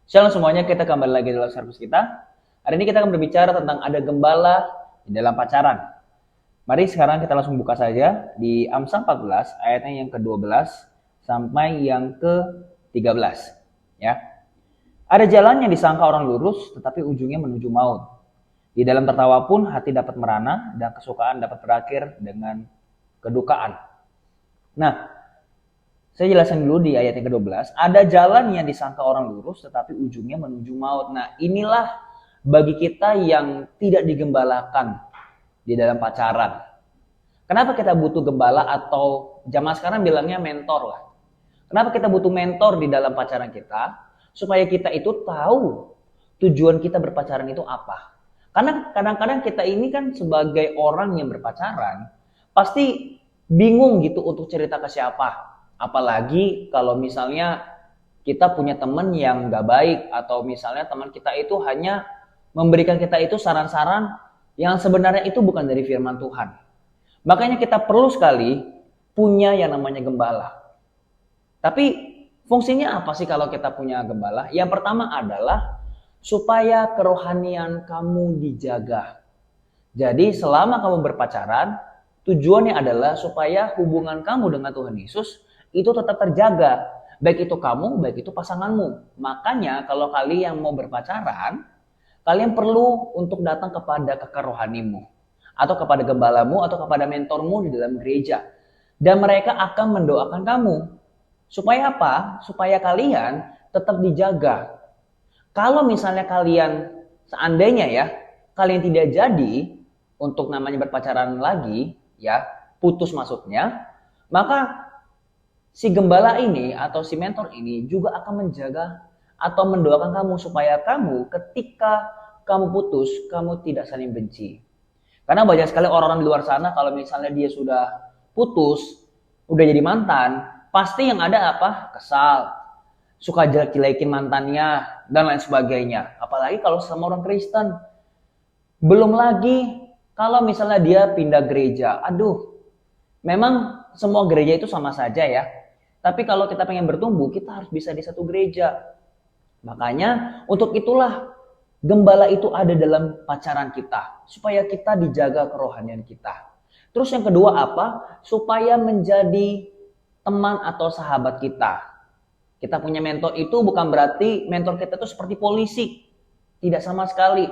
Shalom semuanya, kita kembali lagi dalam servis kita. Hari ini kita akan berbicara tentang ada gembala di dalam pacaran. Mari sekarang kita langsung buka saja di Amsal 14 ayatnya yang ke-12 sampai yang ke-13. Ya. Ada jalan yang disangka orang lurus tetapi ujungnya menuju maut. Di dalam tertawa pun hati dapat merana dan kesukaan dapat berakhir dengan kedukaan. Nah, saya jelasin dulu di ayat yang ke-12. Ada jalan yang disangka orang lurus tetapi ujungnya menuju maut. Nah, inilah bagi kita yang tidak digembalakan di dalam pacaran. Kenapa kita butuh gembala atau zaman sekarang bilangnya mentor lah. Kenapa kita butuh mentor di dalam pacaran kita? Supaya kita itu tahu tujuan kita berpacaran itu apa. Karena kadang-kadang kita ini kan sebagai orang yang berpacaran, pasti bingung gitu untuk cerita ke siapa. Apalagi kalau misalnya kita punya teman yang gak baik, atau misalnya teman kita itu hanya memberikan kita itu saran-saran yang sebenarnya itu bukan dari firman Tuhan. Makanya kita perlu sekali punya yang namanya gembala. Tapi fungsinya apa sih kalau kita punya gembala? Yang pertama adalah supaya kerohanian kamu dijaga. Jadi selama kamu berpacaran, tujuannya adalah supaya hubungan kamu dengan Tuhan Yesus itu tetap terjaga. Baik itu kamu, baik itu pasanganmu. Makanya kalau kalian mau berpacaran, kalian perlu untuk datang kepada kakak rohanimu, atau kepada gembalamu, atau kepada mentormu di dalam gereja. Dan mereka akan mendoakan kamu. Supaya apa? Supaya kalian tetap dijaga. Kalau misalnya kalian, seandainya ya, kalian tidak jadi untuk namanya berpacaran lagi, ya, putus maksudnya, maka si gembala ini atau si mentor ini juga akan menjaga atau mendoakan kamu supaya kamu ketika kamu putus, kamu tidak saling benci. Karena banyak sekali orang-orang di luar sana kalau misalnya dia sudah putus, udah jadi mantan, pasti yang ada apa? Kesal, suka jelek-jelekin mantannya, dan lain sebagainya. Apalagi kalau sama orang Kristen. Belum lagi kalau misalnya dia pindah gereja. Aduh, memang semua gereja itu sama saja ya. Tapi kalau kita pengen bertumbuh, kita harus bisa di satu gereja. Makanya untuk itulah gembala itu ada dalam pacaran kita. Supaya kita dijaga kerohanian kita. Terus yang kedua apa? Supaya menjadi teman atau sahabat kita. Kita punya mentor itu bukan berarti mentor kita itu seperti polisi. Tidak sama sekali.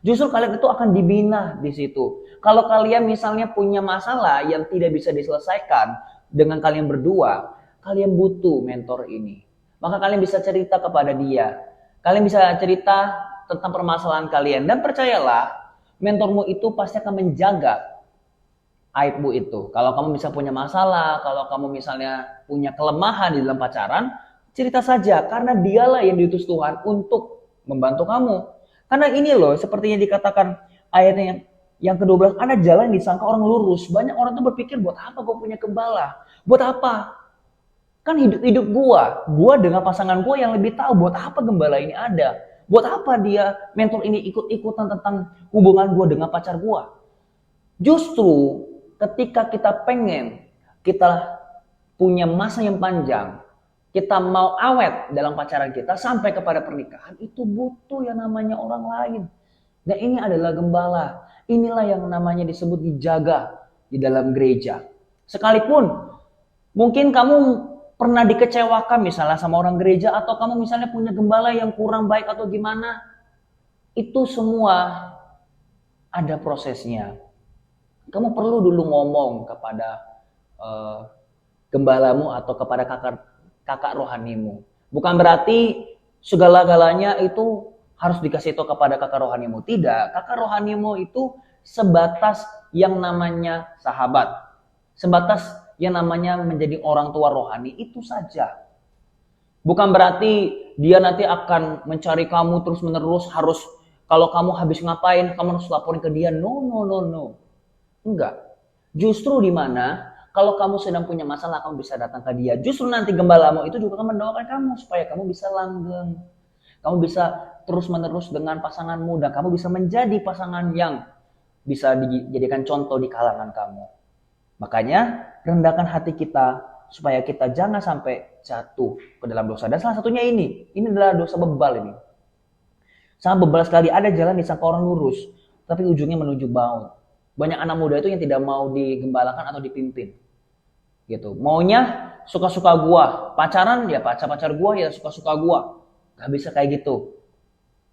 Justru kalian itu akan dibina di situ. Kalau kalian misalnya punya masalah yang tidak bisa diselesaikan dengan kalian berdua, kalian butuh mentor ini. Maka kalian bisa cerita kepada dia. Kalian bisa cerita tentang permasalahan kalian. Dan percayalah, mentormu itu pasti akan menjaga aibmu itu. Kalau kamu bisa punya masalah, kalau kamu misalnya punya kelemahan di dalam pacaran, cerita saja. Karena dialah yang diutus Tuhan untuk membantu kamu. Karena ini loh, seperti yang dikatakan ayatnya yang ke-12, ada jalan yang disangka orang lurus. Banyak orang tuh berpikir, buat apa gue punya gembala? Buat apa? Kan hidup gua dengan pasangan gua yang lebih tahu buat apa gembala ini ada. Buat apa dia mentor ini ikut-ikutan tentang hubungan gua dengan pacar gua. Justru ketika kita pengen kita punya masa yang panjang, kita mau awet dalam pacaran kita sampai kepada pernikahan, itu butuh yang namanya orang lain. Dan ini adalah gembala. Inilah yang namanya disebut dijaga di dalam gereja. Sekalipun mungkin kamu pernah dikecewakan misalnya sama orang gereja, atau kamu misalnya punya gembala yang kurang baik atau gimana, itu semua ada prosesnya. Kamu perlu dulu ngomong kepada gembalamu atau kepada kakak rohanimu. Bukan berarti segala-galanya itu harus dikasih tahu kepada kakak rohanimu. Tidak, kakak rohanimu itu sebatas yang namanya sahabat. Sebatas yang namanya menjadi orang tua rohani, itu saja. Bukan berarti dia nanti akan mencari kamu terus menerus, harus kalau kamu habis ngapain kamu harus laporin ke dia. No. Enggak. Justru di mana kalau kamu sedang punya masalah, kamu bisa datang ke dia. Justru nanti gembalamu itu juga akan mendoakan kamu supaya kamu bisa langgeng. Kamu bisa terus menerus dengan pasanganmu, dan kamu bisa menjadi pasangan yang bisa dijadikan contoh di kalangan kamu. Makanya rendahkan hati kita supaya kita jangan sampai jatuh ke dalam dosa. Dan salah satunya ini adalah dosa bebal ini. Sangat bebal sekali, ada jalan disangka orang lurus, tapi ujungnya menuju maut. Banyak anak muda itu yang tidak mau digembalakan atau dipimpin. Gitu. Maunya suka-suka gua, pacaran ya pacar gua ya suka-suka gua. Gak bisa kayak gitu.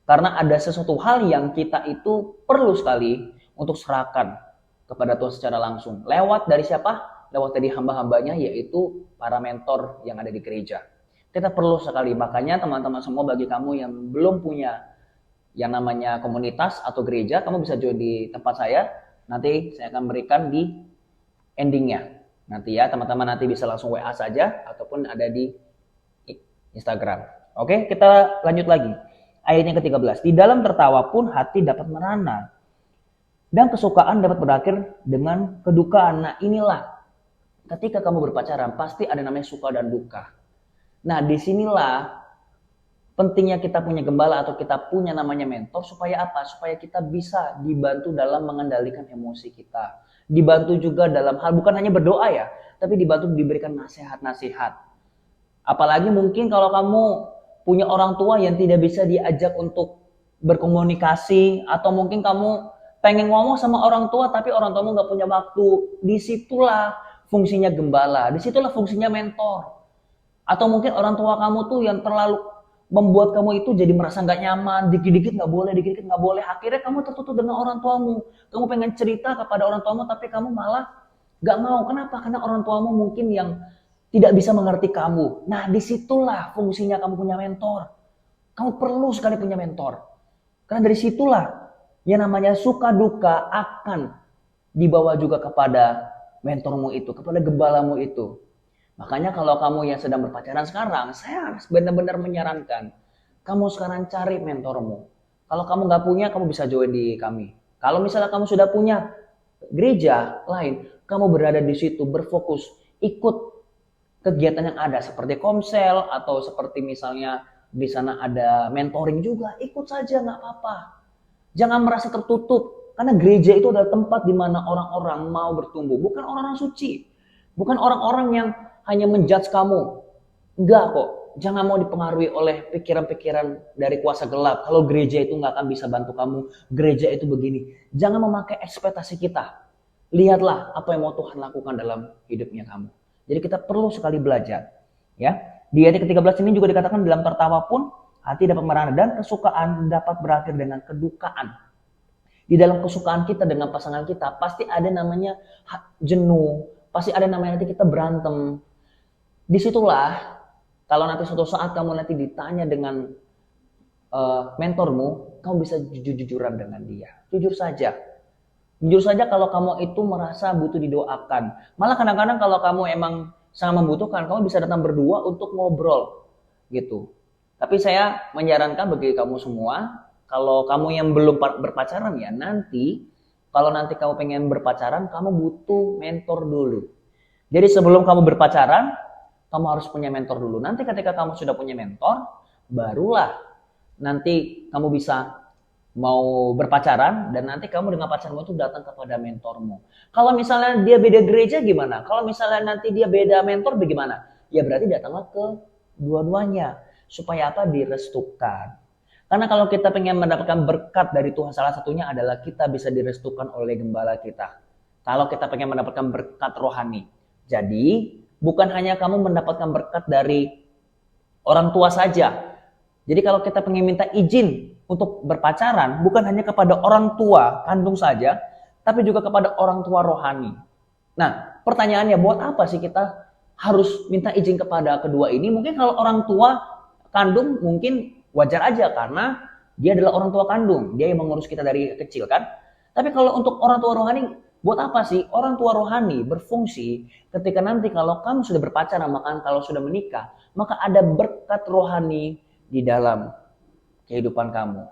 Karena ada sesuatu hal yang kita itu perlu sekali untuk serahkan kepada Tuhan secara langsung. Lewat dari siapa? Lewat dari hamba-hambanya, yaitu para mentor yang ada di gereja. Kita perlu sekali, makanya teman-teman semua, bagi kamu yang belum punya yang namanya komunitas atau gereja, kamu bisa join di tempat saya. Nanti saya akan berikan di endingnya. Nanti ya teman-teman, nanti bisa langsung WA saja ataupun ada di Instagram. Oke, kita lanjut lagi. Ayat yang ke-13. Di dalam tertawa pun hati dapat merana, dan kesukaan dapat berakhir dengan kedukaan. Nah inilah, ketika kamu berpacaran pasti ada namanya suka dan duka. Nah disinilah pentingnya kita punya gembala atau kita punya namanya mentor, supaya apa? Supaya kita bisa dibantu dalam mengendalikan emosi kita. Dibantu juga dalam hal bukan hanya berdoa ya, tapi dibantu diberikan nasihat-nasihat. Apalagi mungkin kalau kamu punya orang tua yang tidak bisa diajak untuk berkomunikasi, atau mungkin kamu pengen ngomong sama orang tua tapi orang tuamu nggak punya waktu. Disitulah fungsinya gembala, disitulah fungsinya mentor. Atau mungkin orang tua kamu tuh yang terlalu membuat kamu itu jadi merasa nggak nyaman, dikit-dikit nggak boleh, akhirnya kamu tertutup dengan orang tuamu. Kamu pengen cerita kepada orang tuamu tapi kamu malah nggak mau. Kenapa? Karena orang tuamu mungkin yang tidak bisa mengerti kamu. Nah disitulah fungsinya kamu punya mentor. Kamu perlu sekali punya mentor, karena dari situlah yang namanya suka duka akan dibawa juga kepada mentormu itu, kepada gembalamu itu. Makanya kalau kamu yang sedang berpacaran sekarang, saya harus benar-benar menyarankan kamu sekarang cari mentormu. Kalau kamu nggak punya, kamu bisa join di kami. Kalau misalnya kamu sudah punya gereja lain, kamu berada di situ berfokus, ikut kegiatan yang ada seperti komsel atau seperti misalnya di sana ada mentoring juga, ikut saja nggak apa-apa. Jangan merasa tertutup, karena gereja itu adalah tempat di mana orang-orang mau bertumbuh, bukan orang-orang suci, bukan orang-orang yang hanya menjudge kamu. Enggak kok. Jangan mau dipengaruhi oleh pikiran-pikiran dari kuasa gelap. Kalau gereja itu nggak akan bisa bantu kamu, gereja itu begini. Jangan memakai ekspektasi kita. Lihatlah apa yang mau Tuhan lakukan dalam hidupnya kamu. Jadi kita perlu sekali belajar. Ya, di ayat ke-13 ini juga dikatakan dalam tertawa pun hati dapat merana, dan kesukaan dapat berakhir dengan kedukaan. Di dalam kesukaan kita dengan pasangan kita pasti ada namanya jenuh, pasti ada namanya nanti kita berantem. Disitulah kalau nanti suatu saat kamu nanti ditanya dengan mentormu, kamu bisa jujur-jujuran dengan dia. Jujur saja kalau kamu itu merasa butuh didoakan. Malah kadang-kadang kalau kamu emang sangat membutuhkan, kamu bisa datang berdua untuk ngobrol gitu. Tapi saya menyarankan bagi kamu semua, kalau kamu yang belum berpacaran ya, nanti kalau nanti kamu pengen berpacaran, kamu butuh mentor dulu. Jadi sebelum kamu berpacaran, kamu harus punya mentor dulu. Nanti ketika kamu sudah punya mentor, barulah nanti kamu bisa mau berpacaran, dan nanti kamu dengan pacarmu itu datang kepada mentormu. Kalau misalnya dia beda gereja gimana? Kalau misalnya nanti dia beda mentor bagaimana? Ya berarti datanglah ke dua-duanya. Supaya apa? Direstukan. Karena kalau kita pengen mendapatkan berkat dari Tuhan, salah satunya adalah kita bisa direstukan oleh gembala kita. Kalau kita pengen mendapatkan berkat rohani. Jadi bukan hanya kamu mendapatkan berkat dari orang tua saja. Jadi kalau kita pengen minta izin untuk berpacaran, bukan hanya kepada orang tua kandung saja, tapi juga kepada orang tua rohani. Nah, pertanyaannya, buat apa sih kita harus minta izin kepada kedua ini? Mungkin kalau orang tua kandung mungkin wajar aja, karena dia adalah orang tua kandung, dia yang mengurus kita dari kecil kan. Tapi kalau untuk orang tua rohani, buat apa sih orang tua rohani berfungsi ketika nanti kalau kamu sudah berpacaran, maka kalau sudah menikah, maka ada berkat rohani di dalam kehidupan kamu.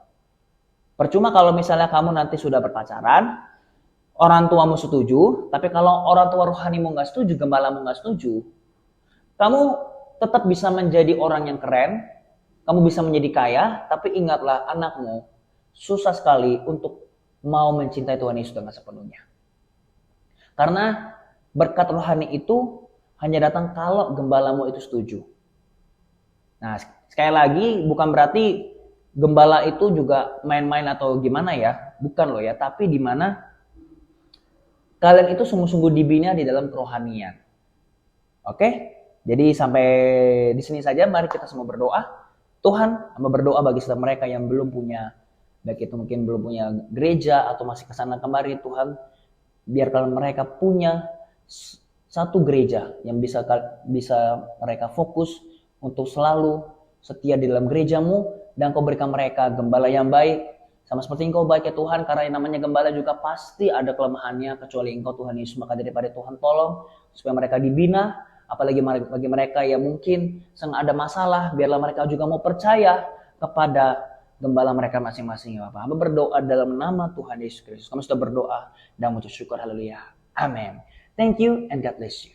Percuma kalau misalnya kamu nanti sudah berpacaran, orang tuamu setuju, tapi kalau orang tua rohanimu nggak setuju, gembalamu nggak setuju, kamu tetap bisa menjadi orang yang keren, kamu bisa menjadi kaya, tapi ingatlah anakmu susah sekali untuk mau mencintai Tuhan Yesus dengan sepenuhnya. Karena berkat rohani itu hanya datang kalau gembalamu itu setuju. Nah, sekali lagi bukan berarti gembala itu juga main-main atau gimana ya, bukan loh ya, tapi di mana kalian itu sungguh-sungguh dibina di dalam kerohanian. Oke? Jadi sampai di sini saja, mari kita semua berdoa. Tuhan, hamba berdoa bagi setiap mereka yang belum punya, baik itu mungkin belum punya gereja atau masih kesana kemari, Tuhan, biarkan mereka punya satu gereja yang bisa mereka fokus untuk selalu setia di dalam gerejamu, dan Kau berikan mereka gembala yang baik, sama seperti Engkau baik ya Tuhan, karena yang namanya gembala juga pasti ada kelemahannya, kecuali Engkau Tuhan Yesus. Maka daripada Tuhan tolong supaya mereka dibina, apalagi bagi mereka yang mungkin sedang ada masalah, biarlah mereka juga mau percaya kepada gembala mereka masing-masing ya Bapak. Hamba berdoa dalam nama Tuhan Yesus Kristus. Kami sudah berdoa dan mengucap syukur, haleluya. Amin. Thank you and God bless you.